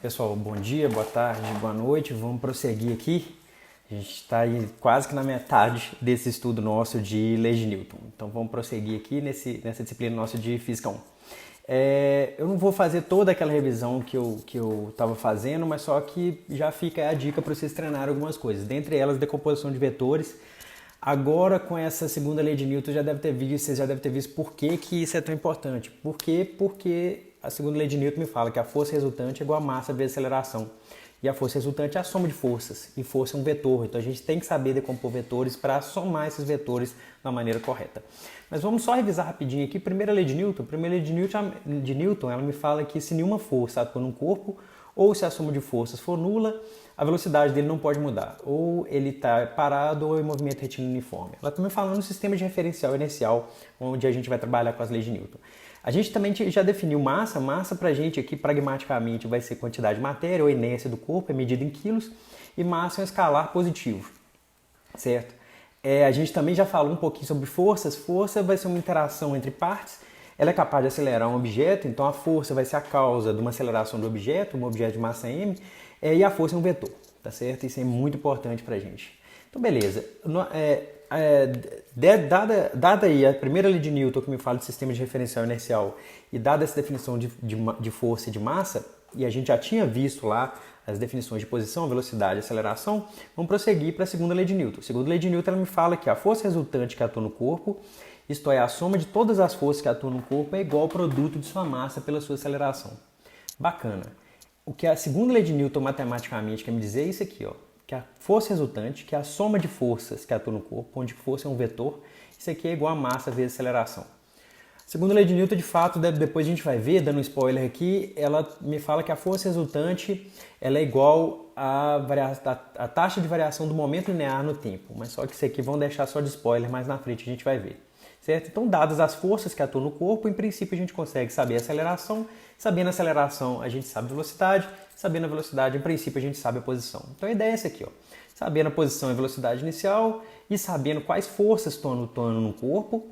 Pessoal, bom dia, boa tarde, boa noite. Vamos prosseguir aqui. A gente está aí quase que na metade desse estudo nosso de leis de Newton. Então vamos prosseguir aqui nessa disciplina nossa de Física 1. Eu não vou fazer toda aquela revisão que eu estava fazendo, mas só que já fica a dica para vocês treinarem algumas coisas. Dentre elas, decomposição de vetores. Agora, com essa segunda lei de Newton, vocês já devem ter visto por que isso é tão importante. Por quê? Porque a segunda lei de Newton me fala que a força resultante é igual a massa vezes aceleração. E a força resultante é a soma de forças. E força é um vetor. Então a gente tem que saber decompor vetores para somar esses vetores da maneira correta. Mas vamos só revisar rapidinho aqui. Primeira lei de Newton. Primeira lei de Newton, ela me fala que se nenhuma força atua num corpo, ou se a soma de forças for nula, a velocidade dele não pode mudar. Ou ele está parado ou em movimento retilíneo uniforme. Ela também fala no sistema de referencial inercial, onde a gente vai trabalhar com as leis de Newton. A gente também já definiu massa. Massa para a gente aqui, pragmaticamente, vai ser quantidade de matéria ou inércia do corpo, é medida em quilos. E massa é um escalar positivo, certo? A gente também já falou um pouquinho sobre forças. Força vai ser uma interação entre partes. Ela é capaz de acelerar um objeto, então a força vai ser a causa de uma aceleração do objeto, um objeto de massa m, e a força é um vetor, tá certo? Isso é muito importante pra gente. Então, beleza. Dada aí a primeira lei de Newton, que me fala de sistema de referencial inercial, e dada essa definição de força e de massa, e a gente já tinha visto lá as definições de posição, velocidade e aceleração, vamos prosseguir para a segunda lei de Newton. A segunda lei de Newton ela me fala que a força resultante que atua no corpo, isto é, a soma de todas as forças que atuam no corpo, é igual ao produto de sua massa pela sua aceleração. Bacana. O que a segunda lei de Newton matematicamente quer me dizer é isso aqui, ó, que a força resultante, que é a soma de forças que atuam no corpo, onde força é um vetor, isso aqui é igual a massa vezes aceleração. A segunda lei de Newton, de fato, depois a gente vai ver, dando um spoiler aqui, ela me fala que a força resultante ela é igual à taxa de variação do momento linear no tempo. Mas só que isso aqui vão deixar só de spoiler, mais na frente a gente vai ver. Certo? Então, dadas as forças que atuam no corpo, em princípio a gente consegue saber a aceleração. Sabendo a aceleração, a gente sabe a velocidade. Sabendo a velocidade, em princípio, a gente sabe a posição. Então, a ideia é essa aqui, ó. Sabendo a posição e velocidade inicial e sabendo quais forças estão atuando no corpo.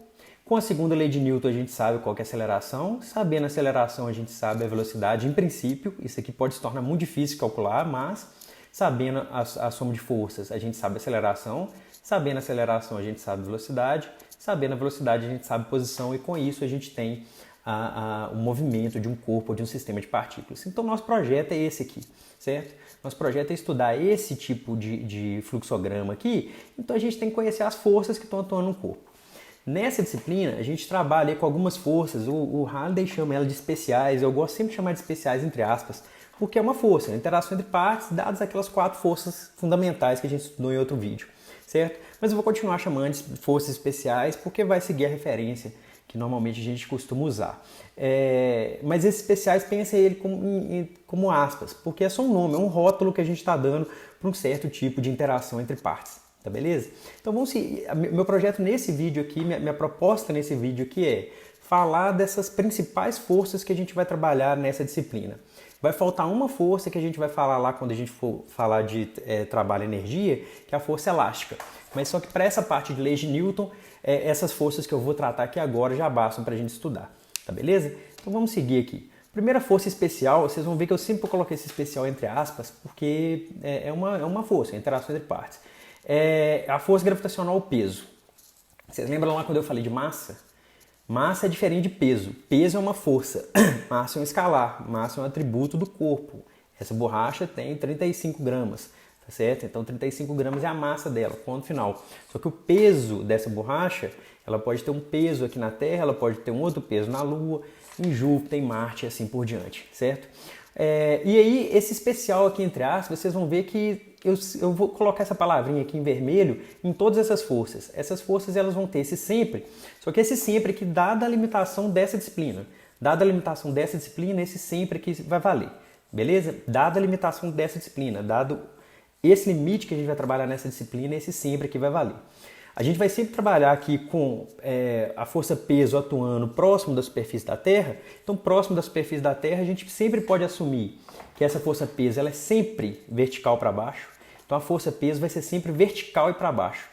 Com a segunda lei de Newton, a gente sabe qual que é a aceleração. Sabendo a aceleração, a gente sabe a velocidade, em princípio. Isso aqui pode se tornar muito difícil de calcular, mas sabendo a soma de forças, a gente sabe a aceleração. Sabendo a aceleração, a gente sabe a velocidade. Sabendo a velocidade, a gente sabe a posição. E com isso, a gente tem o movimento de um corpo ou de um sistema de partículas. Então, nosso projeto é esse aqui, certo? Nosso projeto é estudar esse tipo de fluxograma aqui. Então, a gente tem que conhecer as forças que estão atuando no corpo. Nessa disciplina, a gente trabalha com algumas forças. O Halliday chama ela de especiais. Eu gosto sempre de chamar de especiais, entre aspas, porque é uma força, uma interação entre partes, dadas aquelas 4 forças fundamentais que a gente estudou em outro vídeo, certo? Mas eu vou continuar chamando de forças especiais porque vai seguir a referência que normalmente a gente costuma usar. Mas esses especiais, pensem ele como aspas, porque é só um nome, é um rótulo que a gente está dando para um certo tipo de interação entre partes. Tá beleza? Então vamos seguir. Meu projeto nesse vídeo aqui, minha proposta nesse vídeo aqui é falar dessas principais forças que a gente vai trabalhar nessa disciplina. Vai faltar uma força que a gente vai falar lá quando a gente for falar de trabalho e energia, que é a força elástica. Mas só que para essa parte de leis de Newton, essas forças que eu vou tratar aqui agora já bastam para a gente estudar. Tá beleza? Então vamos seguir aqui. Primeira força especial, vocês vão ver que eu sempre coloquei esse especial entre aspas, porque é uma força, interação entre partes. A força gravitacional, o peso. Vocês lembram lá quando eu falei de massa? Massa é diferente de peso. Peso é uma força. Massa é um escalar. Massa é um atributo do corpo. Essa borracha tem 35 gramas, tá certo? Então 35 gramas é a massa dela, ponto final. Só que o peso dessa borracha, ela pode ter um peso aqui na Terra, ela pode ter um outro peso na Lua, em Júpiter, em Marte e assim por diante, certo? E aí, esse especial aqui entre aspas, vocês vão ver que eu vou colocar essa palavrinha aqui em vermelho em todas essas forças. Essas forças elas vão ter esse sempre, só que esse sempre aqui, dada a limitação dessa disciplina. Dada a limitação dessa disciplina, esse sempre aqui vai valer, beleza? Dada a limitação dessa disciplina, dado esse limite que a gente vai trabalhar nessa disciplina, esse sempre aqui vai valer. A gente vai sempre trabalhar aqui com a força peso atuando próximo da superfície da Terra. Então, próximo da superfície da Terra, a gente sempre pode assumir que essa força peso ela é sempre vertical para baixo. Então, a força peso vai ser sempre vertical e para baixo.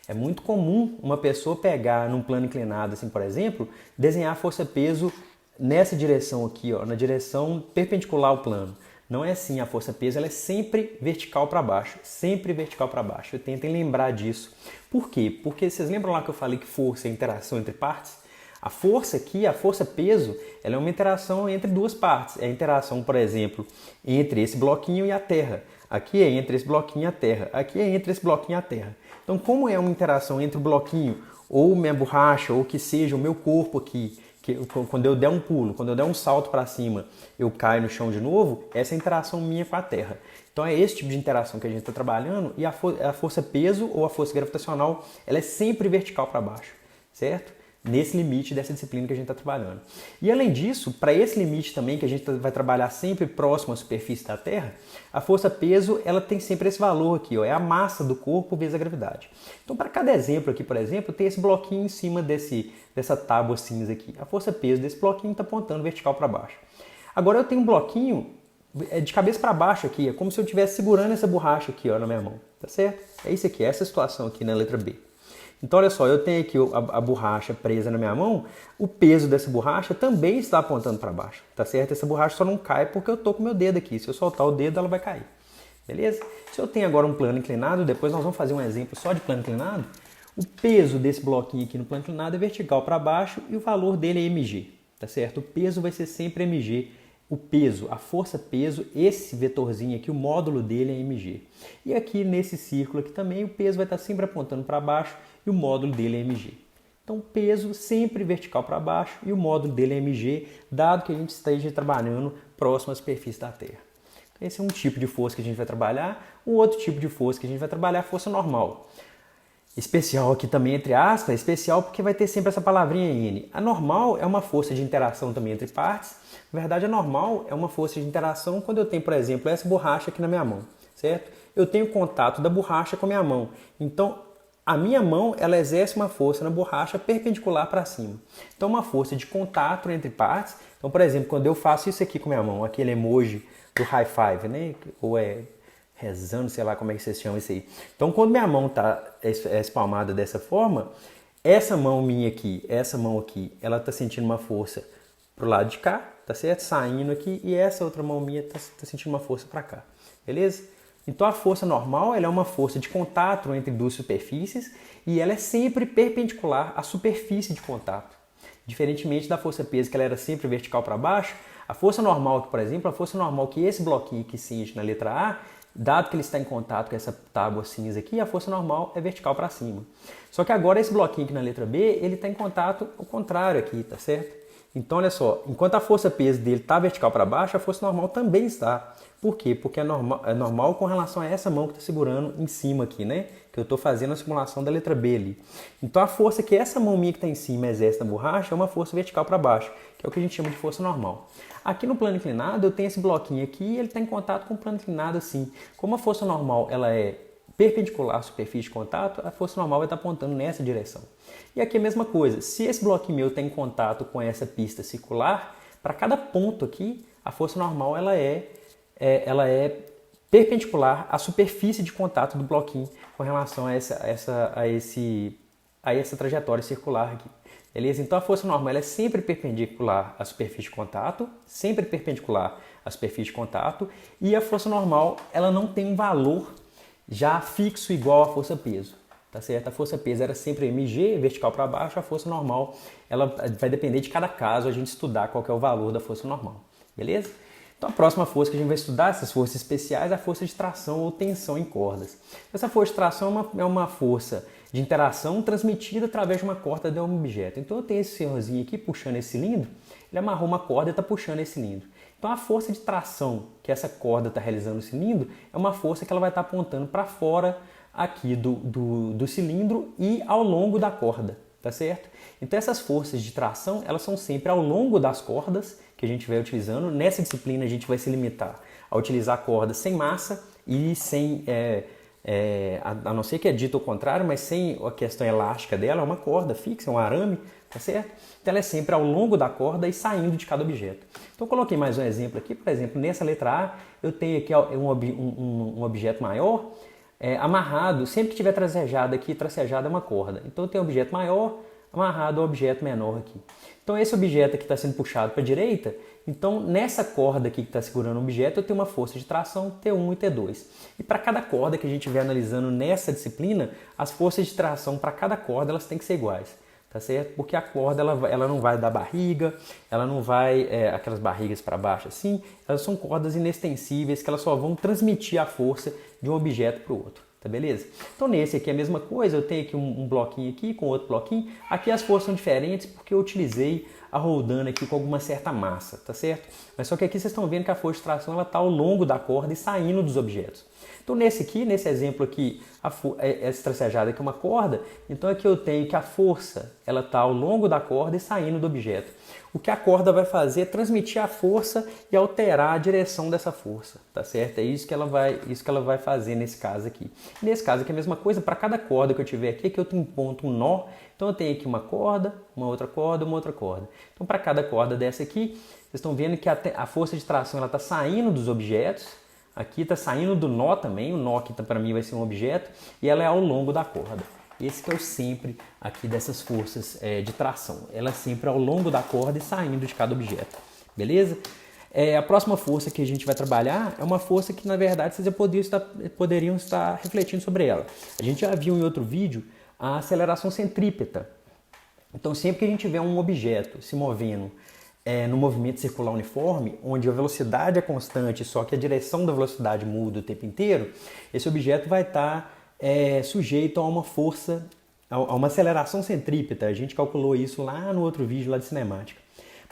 É muito comum uma pessoa pegar num plano inclinado, assim, por exemplo, desenhar a força peso nessa direção aqui, ó, na direção perpendicular ao plano. Não é assim, a força-peso ela é sempre vertical para baixo, sempre vertical para baixo. Tentem lembrar disso. Por quê? Porque vocês lembram lá que eu falei que força é interação entre partes? A força aqui, a força-peso, ela é uma interação entre duas partes. É a interação, por exemplo, entre esse bloquinho e a Terra. Aqui é entre esse bloquinho e a Terra. Aqui é entre esse bloquinho e a Terra. Então, como é uma interação entre o bloquinho ou minha borracha, ou que seja o meu corpo aqui, que quando eu der um pulo, quando eu der um salto para cima, eu caio no chão de novo, essa é a interação minha com a Terra. Então é esse tipo de interação que a gente está trabalhando e a força-peso ou a força gravitacional, ela é sempre vertical para baixo, certo? Nesse limite dessa disciplina que a gente está trabalhando. E além disso, para esse limite também que a gente vai trabalhar sempre próximo à superfície da Terra, a força-peso ela tem sempre esse valor aqui, ó, é a massa do corpo vezes a gravidade. Então para cada exemplo aqui, por exemplo, tem esse bloquinho em cima dessa tábua cinza aqui. A força-peso desse bloquinho está apontando vertical para baixo. Agora eu tenho um bloquinho de cabeça para baixo aqui, é como se eu estivesse segurando essa borracha aqui, ó, na minha mão, tá certo? É isso aqui, é essa situação aqui na letra B. Então, olha só, eu tenho aqui a borracha presa na minha mão, o peso dessa borracha também está apontando para baixo, tá certo? Essa borracha só não cai porque eu estou com o meu dedo aqui. Se eu soltar o dedo, ela vai cair, beleza? Se eu tenho agora um plano inclinado, depois nós vamos fazer um exemplo só de plano inclinado, o peso desse bloquinho aqui no plano inclinado é vertical para baixo e o valor dele é mg, tá certo? O peso vai ser sempre mg. O peso, a força-peso, esse vetorzinho aqui, o módulo dele é mg. E aqui nesse círculo aqui também, o peso vai estar sempre apontando para baixo e o módulo dele é mg. Então, peso sempre vertical para baixo e o módulo dele é mg, dado que a gente esteja trabalhando próximo à superfície da Terra. Então, esse é um tipo de força que a gente vai trabalhar. Um outro tipo de força que a gente vai trabalhar é a força normal. Especial aqui também, entre aspas, especial porque vai ter sempre essa palavrinha N. A normal é uma força de interação também entre partes. Na verdade, a normal é uma força de interação quando eu tenho, por exemplo, essa borracha aqui na minha mão, certo? Eu tenho contato da borracha com a minha mão. Então, a minha mão, ela exerce uma força na borracha perpendicular para cima. Então, uma força de contato entre partes. Então, por exemplo, quando eu faço isso aqui com a minha mão, aquele emoji do high five, né? Ou é rezando, sei lá como é que vocês chamam isso aí. Então, quando minha mão está espalmada dessa forma, essa mão minha aqui, essa mão aqui, ela está sentindo uma força pro lado de cá, tá certo? Saindo aqui, e essa outra mão minha tá sentindo uma força para cá, beleza? Então a força normal ela é uma força de contato entre duas superfícies e ela é sempre perpendicular à superfície de contato. Diferentemente da força-peso, que ela era sempre vertical para baixo, a força normal, por exemplo, a força normal que esse bloquinho aqui cinge na letra A, dado que ele está em contato com essa tábua cinza aqui, a força normal é vertical para cima. Só que agora esse bloquinho aqui na letra B, ele está em contato ao contrário aqui, tá certo? Então, olha só, enquanto a força-peso dele está vertical para baixo, a força normal também está. Por quê? Porque é normal com relação a essa mão que está segurando em cima aqui, né? Que eu estou fazendo a simulação da letra B ali. Então, a força que essa mão minha que está em cima exerce na borracha é uma força vertical para baixo, que é o que a gente chama de força normal. Aqui no plano inclinado, eu tenho esse bloquinho aqui e ele está em contato com o plano inclinado assim. Como a força normal ela é perpendicular à superfície de contato, a força normal vai estar apontando nessa direção. E aqui a mesma coisa, se esse bloquinho meu está em contato com essa pista circular, para cada ponto aqui, a força normal ela é perpendicular à superfície de contato do bloquinho com relação a essa trajetória circular aqui. Beleza? Então a força normal ela é sempre perpendicular à superfície de contato, sempre perpendicular à superfície de contato, e a força normal ela não tem um valor já fixo igual à força-peso, tá certo? A força-peso era sempre mg, vertical para baixo, a força normal ela vai depender de cada caso a gente estudar qual que é o valor da força normal, beleza? Então a próxima força que a gente vai estudar, essas forças especiais, é a força de tração ou tensão em cordas. Essa força de tração é uma força de interação transmitida através de uma corda de um objeto. Então eu tenho esse senhorzinho aqui puxando esse cilindro, ele amarrou uma corda e está puxando esse cilindro. Então a força de tração que essa corda está realizando no cilindro é uma força que ela vai estar apontando para fora aqui do cilindro e ao longo da corda, tá certo? Então essas forças de tração, elas são sempre ao longo das cordas que a gente vai utilizando. Nessa disciplina a gente vai se limitar a utilizar cordas sem massa e sem, a não ser que é dito o contrário, mas sem a questão elástica dela, é uma corda fixa, é um arame, tá certo? Então ela é sempre ao longo da corda e saindo de cada objeto. Então eu coloquei mais um exemplo aqui, por exemplo, nessa letra A, eu tenho aqui um objeto maior amarrado, sempre que tiver tracejado aqui, tracejado é uma corda. Então eu tenho um objeto maior amarrado ao objeto menor aqui. Então esse objeto aqui está sendo puxado para a direita, então nessa corda aqui que está segurando o objeto eu tenho uma força de tração T1 e T2. E para cada corda que a gente vem analisando nessa disciplina, as forças de tração para cada corda elas têm que ser iguais. Tá certo? Porque a corda ela não vai dar barriga, ela não vai aquelas barrigas para baixo assim, elas são cordas inextensíveis que elas só vão transmitir a força de um objeto para o outro, tá beleza? Então nesse aqui é a mesma coisa, eu tenho aqui um bloquinho aqui com outro bloquinho, aqui as forças são diferentes porque eu utilizei a roldana aqui com alguma certa massa, tá certo? Mas só que aqui vocês estão vendo que a força de tração ela está ao longo da corda e saindo dos objetos. Então nesse exemplo aqui, essa tracejada aqui é uma corda, então aqui eu tenho que a força ela está ao longo da corda e saindo do objeto. O que a corda vai fazer é transmitir a força e alterar a direção dessa força, tá certo? É isso que ela vai fazer nesse caso aqui. Nesse caso aqui é a mesma coisa, para cada corda que eu tiver aqui eu tenho um ponto, um nó, então eu tenho aqui uma corda, uma outra corda, uma outra corda. Então para cada corda dessa aqui, vocês estão vendo que a força de tração ela está saindo dos objetos. Aqui está saindo do nó também, o nó aqui para mim vai ser um objeto, e ela é ao longo da corda. Esse que é o sempre aqui dessas forças de tração. Ela é sempre ao longo da corda e saindo de cada objeto. Beleza? A próxima força que a gente vai trabalhar é uma força que, na verdade, vocês já poderiam estar refletindo sobre ela. A gente já viu em outro vídeo a aceleração centrípeta. Então, sempre que a gente tiver um objeto se movendo no movimento circular uniforme, onde a velocidade é constante, só que a direção da velocidade muda o tempo inteiro, esse objeto vai estar sujeito a uma força, a uma aceleração centrípeta. A gente calculou isso lá no outro vídeo lá de cinemática.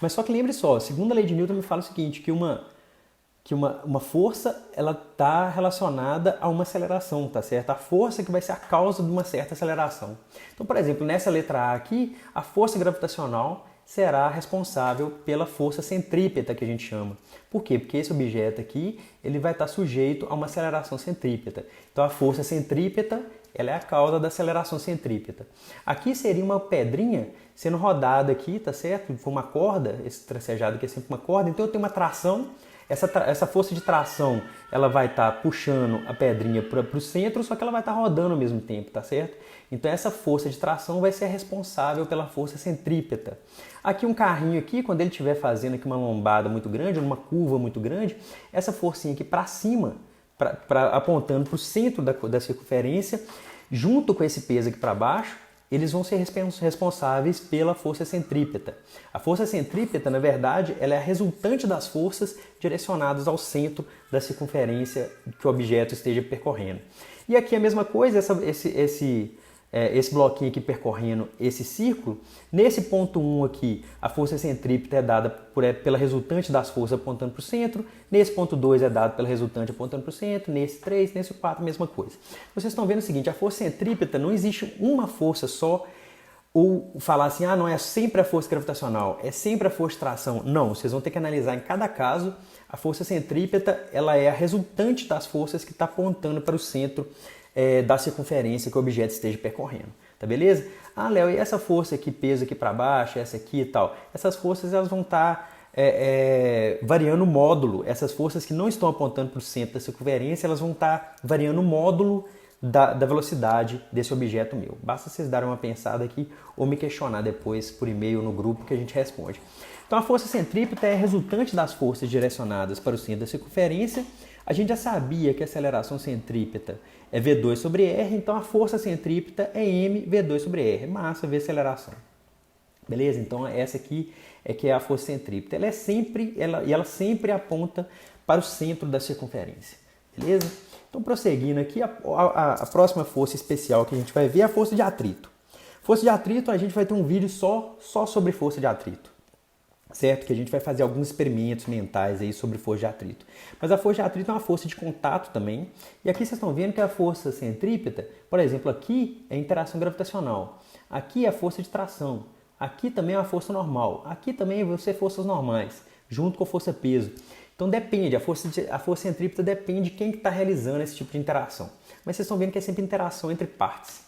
Mas só que lembre só, a segunda lei de Newton me fala o seguinte, que uma força ela está relacionada a uma aceleração, tá certo? A força que vai ser a causa de uma certa aceleração. Então, por exemplo, nessa letra A aqui, a força gravitacional será responsável pela força centrípeta que a gente chama. Por quê? Porque esse objeto aqui ele vai estar sujeito a uma aceleração centrípeta. Então a força centrípeta ela é a causa da aceleração centrípeta. Aqui seria uma pedrinha sendo rodada aqui, tá certo? Foi uma corda, esse tracejado aqui é sempre uma corda, então eu tenho uma tração. Essa força de tração ela vai estar puxando a pedrinha para o centro, só que ela vai estar rodando ao mesmo tempo, tá certo? Então essa força de tração vai ser responsável pela força centrípeta. Aqui um carrinho aqui, quando ele estiver fazendo aqui uma lombada muito grande, uma curva muito grande, essa forcinha aqui para cima, apontando para o centro da circunferência, junto com esse peso aqui para baixo, eles vão ser responsáveis pela força centrípeta. A força centrípeta, na verdade, ela é a resultante das forças direcionadas ao centro da circunferência que o objeto esteja percorrendo. E aqui a mesma coisa, esse bloquinho aqui percorrendo esse círculo, nesse ponto 1 aqui, a força centrípeta é dada pela resultante das forças apontando para o centro, nesse ponto 2 é dado pela resultante apontando para o centro, nesse 3, nesse 4, a mesma coisa. Vocês estão vendo o seguinte, a força centrípeta não existe uma força só, ou falar assim, não é sempre a força gravitacional, é sempre a força de tração. Não, vocês vão ter que analisar em cada caso, a força centrípeta ela é a resultante das forças que está apontando para o centro da circunferência que o objeto esteja percorrendo, tá beleza? Léo, e essa força aqui, peso aqui para baixo, essa aqui e tal, essas forças elas vão estar variando o módulo, essas forças que não estão apontando para o centro da circunferência, elas vão estar variando o módulo da velocidade desse objeto meu. Basta vocês darem uma pensada aqui ou me questionar depois por e-mail no grupo que a gente responde. Então a força centrípeta é resultante das forças direcionadas para o centro da circunferência. A gente já sabia que a aceleração centrípeta é V2 sobre R, então a força centrípeta é M V2 sobre R, massa vezes aceleração. Beleza? Então essa aqui que é a força centrípeta. Ela sempre aponta para o centro da circunferência. Beleza? Então prosseguindo aqui, a próxima força especial que a gente vai ver é a força de atrito. Força de atrito, a gente vai ter um vídeo só sobre força de atrito. Certo? Que a gente vai fazer alguns experimentos mentais aí sobre força de atrito. Mas a força de atrito é uma força de contato também. E aqui vocês estão vendo que a força centrípeta, por exemplo, aqui é a interação gravitacional. Aqui é a força de tração. Aqui também é uma força normal. Aqui também vão ser forças normais, junto com a força peso. Então depende, a força centrípeta depende de quem está realizando esse tipo de interação. Mas vocês estão vendo que é sempre interação entre partes.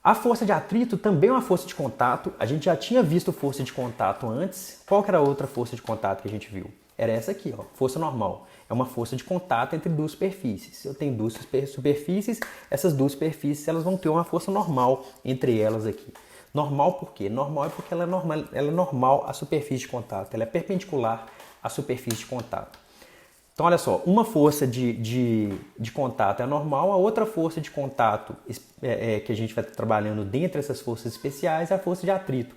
A força de atrito também é uma força de contato. A gente já tinha visto força de contato antes. Qual que era a outra força de contato que a gente viu? Era essa aqui, ó, força normal. É uma força de contato entre duas superfícies. Eu tenho duas superfícies, essas duas superfícies elas vão ter uma força normal entre elas aqui. Normal por quê? Normal é porque ela é normal à superfície de contato, ela é perpendicular à superfície de contato. Então, olha só, uma força de contato é normal, a outra força de contato que a gente vai estar trabalhando dentre essas forças especiais é a força de atrito.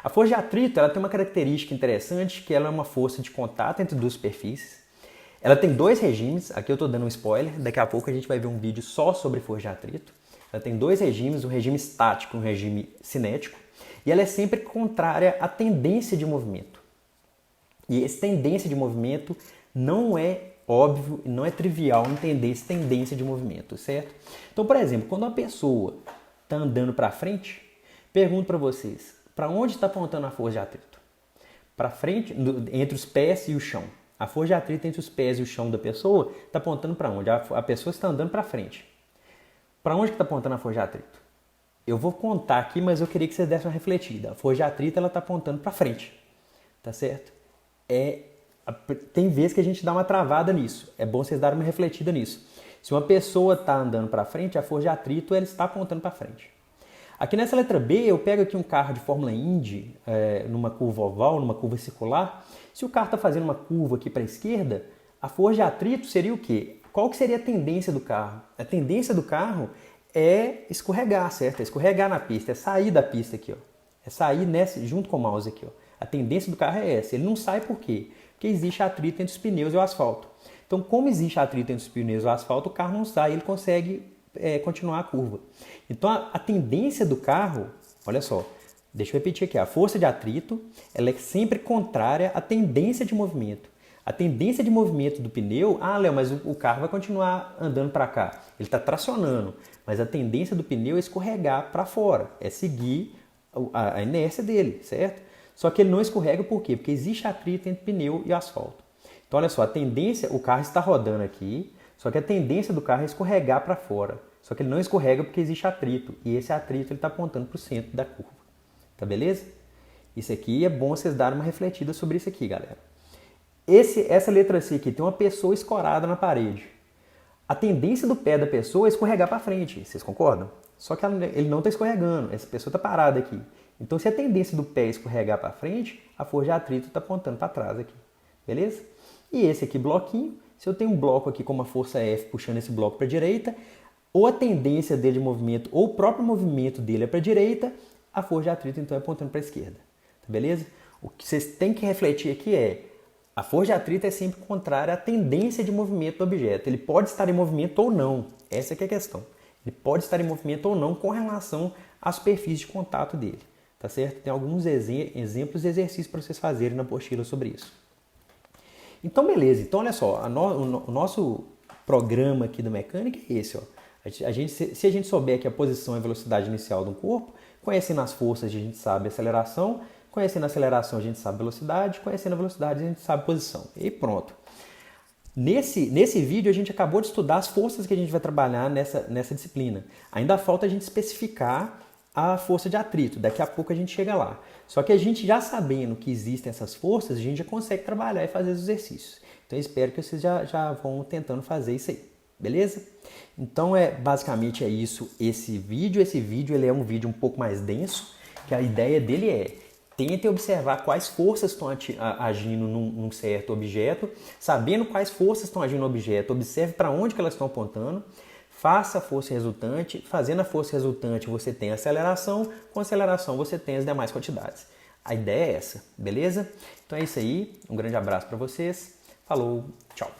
A força de atrito ela tem uma característica interessante, que ela é uma força de contato entre duas superfícies. Ela tem dois regimes, aqui eu estou dando um spoiler, daqui a pouco a gente vai ver um vídeo só sobre força de atrito. Ela tem dois regimes, um regime estático e um regime cinético, e ela é sempre contrária à tendência de movimento. E essa tendência de movimento não é óbvio e não é trivial entender essa tendência de movimento, certo? Então, por exemplo, quando uma pessoa está andando para frente, pergunto para vocês, para onde está apontando a força de atrito? Para frente, entre os pés e o chão. A força de atrito entre os pés e o chão da pessoa está apontando para onde? A pessoa está andando para frente. Para onde está apontando a força de atrito? Eu vou contar aqui, mas eu queria que vocês dessem uma refletida. A força de atrito está apontando para frente, tá certo? Tem vezes que a gente dá uma travada nisso. É bom vocês darem uma refletida nisso. Se uma pessoa está andando para frente, a força de atrito ela está apontando para frente. Aqui nessa letra B, eu pego aqui um carro de Fórmula Indy, numa curva oval, numa curva circular. Se o carro está fazendo uma curva aqui para a esquerda, a força de atrito seria o quê? Qual que seria a tendência do carro? A tendência do carro é escorregar, certo? É escorregar na pista, é sair da pista aqui, ó. É sair junto com o mouse aqui, ó. A tendência do carro é essa. Ele não sai por quê? Porque existe atrito entre os pneus e o asfalto. Então, como existe atrito entre os pneus e o asfalto, o carro não sai, ele consegue continuar a curva. Então, a tendência do carro, olha só, deixa eu repetir aqui, a força de atrito ela é sempre contrária à tendência de movimento. A tendência de movimento do pneu, Léo, mas o carro vai continuar andando para cá. Ele está tracionando, mas a tendência do pneu é escorregar para fora, é seguir a inércia dele, certo? Só que ele não escorrega por quê? Porque existe atrito entre pneu e asfalto. Então, olha só, a tendência, o carro está rodando aqui, só que a tendência do carro é escorregar para fora. Só que ele não escorrega porque existe atrito. E esse atrito está apontando para o centro da curva. Tá beleza? Isso aqui é bom vocês darem uma refletida sobre isso aqui, galera. Essa letra C aqui tem uma pessoa escorada na parede. A tendência do pé da pessoa é escorregar para frente. Vocês concordam? Só que ele não está escorregando. Essa pessoa está parada aqui. Então, se a tendência do pé é escorregar para frente, a força de atrito está apontando para trás aqui. Beleza? E esse aqui, bloquinho. Se eu tenho um bloco aqui com uma força F puxando esse bloco para a direita, ou a tendência dele de movimento, ou o próprio movimento dele é para a direita, a força de atrito então é apontando para a esquerda. Tá beleza? O que vocês têm que refletir aqui é, a força de atrito é sempre contrária à tendência de movimento do objeto. Ele pode estar em movimento ou não. Essa é que é a questão. Ele pode estar em movimento ou não com relação à superfície de contato dele. Tá certo? Tem alguns exemplos e exercícios para vocês fazerem na apostila sobre isso. Então, beleza. Então, olha só. O nosso programa aqui da mecânica é esse, ó. Se a gente souber que a posição e a velocidade inicial do corpo, conhecendo as forças a gente sabe a aceleração, conhecendo a aceleração a gente sabe a velocidade, conhecendo a velocidade a gente sabe a posição. E pronto. Nesse vídeo a gente acabou de estudar as forças que a gente vai trabalhar nessa disciplina. Ainda falta a gente especificar a força de atrito, daqui a pouco a gente chega lá. Só que a gente já sabendo que existem essas forças, a gente já consegue trabalhar e fazer os exercícios. Então eu espero que vocês já vão tentando fazer isso aí. Beleza? Então basicamente é isso esse vídeo. Esse vídeo ele é um vídeo um pouco mais denso, que a ideia dele é tente observar quais forças estão agindo num certo objeto, sabendo quais forças estão agindo no objeto, observe para onde que elas estão apontando, faça a força resultante, fazendo a força resultante você tem a aceleração, com a aceleração você tem as demais quantidades. A ideia é essa, beleza? Então é isso aí, um grande abraço para vocês, falou, tchau!